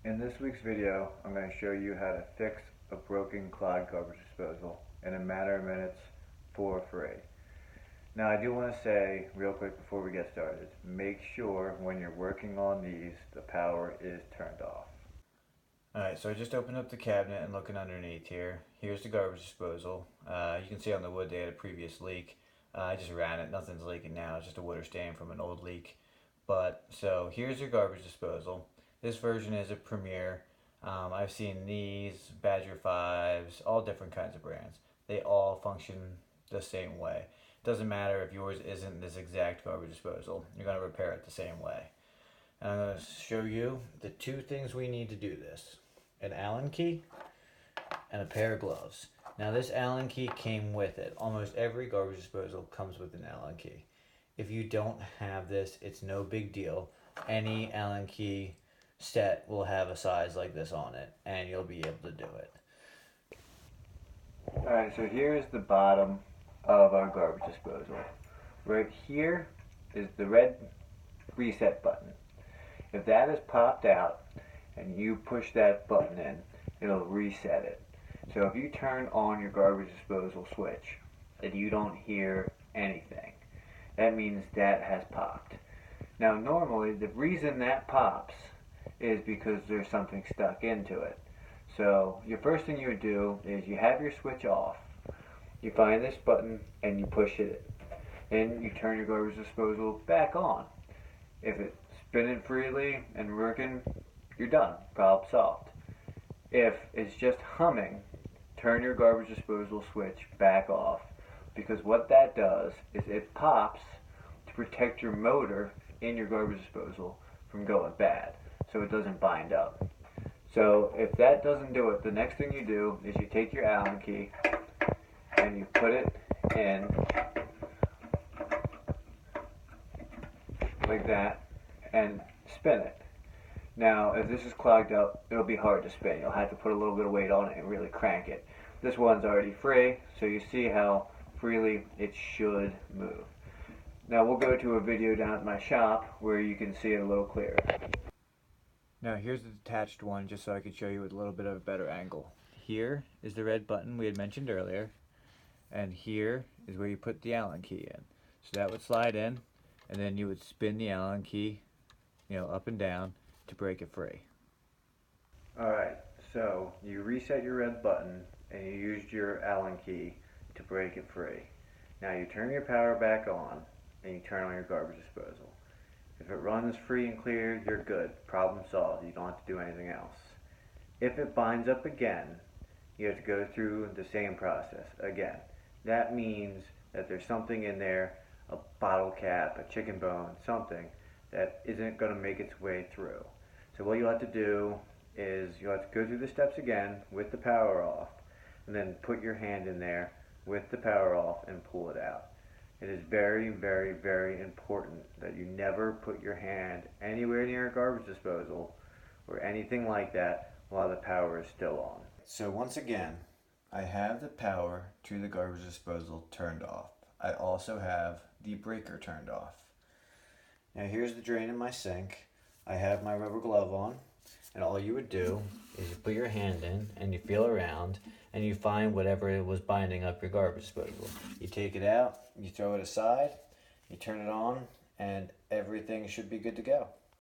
In this week's video, I'm going to show you how to fix a broken clogged garbage disposal in a matter of minutes for free. Now, I do want to say real quick before we get started, make sure when you're working on these, the power is turned off. Alright, so I just opened up the cabinet and looking underneath here. Here's the garbage disposal. You can see on the wood they had a previous leak. I just ran it, nothing's leaking now, it's just a water stain from an old leak. So here's your garbage disposal. This version is a Premier. I've seen these, Badger 5s, all different kinds of brands. They all function the same way. Doesn't matter if yours isn't this exact garbage disposal. You're going to repair it the same way. And I'm going to show you the two things we need to do this. An Allen key and a pair of gloves. Now this Allen key came with it. Almost every garbage disposal comes with an Allen key. If you don't have this, it's no big deal. Any Allen key set will have a size like this on it, and you'll be able to do it. Alright, so here's the bottom of our garbage disposal. Right here is the red reset button. If that is popped out and you push that button in, it'll reset it. So if you turn on your garbage disposal switch and you don't hear anything, that means that has popped. Now normally the reason that pops is because there's something stuck into it. So your first thing you would do is you have your switch off, you find this button and you push it. Then you turn your garbage disposal back on. If it's spinning freely and working, you're done, problem solved. If it's just humming, turn your garbage disposal switch back off, because what that does is it pops to protect your motor in your garbage disposal from going bad, so it doesn't bind up. So if that doesn't do it, the next thing you do is you take your Allen key and you put it in like that and spin it. Now if this is clogged up, it'll be hard to spin. You'll have to put a little bit of weight on it and really crank it. This one's already free, so you see how freely it should move. Now we'll go to a video down at my shop where you can see it a little clearer. Now here's the detached one, just so I can show you with a little bit of a better angle. Here is the red button we had mentioned earlier, and here is where you put the Allen key in. So that would slide in, and then you would spin the Allen key, up and down to break it free. Alright, so you reset your red button and you used your Allen key to break it free. Now you turn your power back on and you turn on your garbage disposal. If it runs free and clear, you're good. Problem solved. You don't have to do anything else. If it binds up again, you have to go through the same process again. That means that there's something in there, a bottle cap, a chicken bone, something that isn't going to make its way through. So what you'll have to do is you'll have to go through the steps again with the power off, and then put your hand in there with the power off and pull it out. It is very, very, very important that you never put your hand anywhere near a garbage disposal or anything like that while the power is still on. So once again, I have the power to the garbage disposal turned off. I also have the breaker turned off. Now here's the drain in my sink. I have my rubber glove on, and all you would do is you put your hand in and you feel around and you find whatever it was binding up your garbage disposal. You take it out, you throw it aside, you turn it on, and everything should be good to go.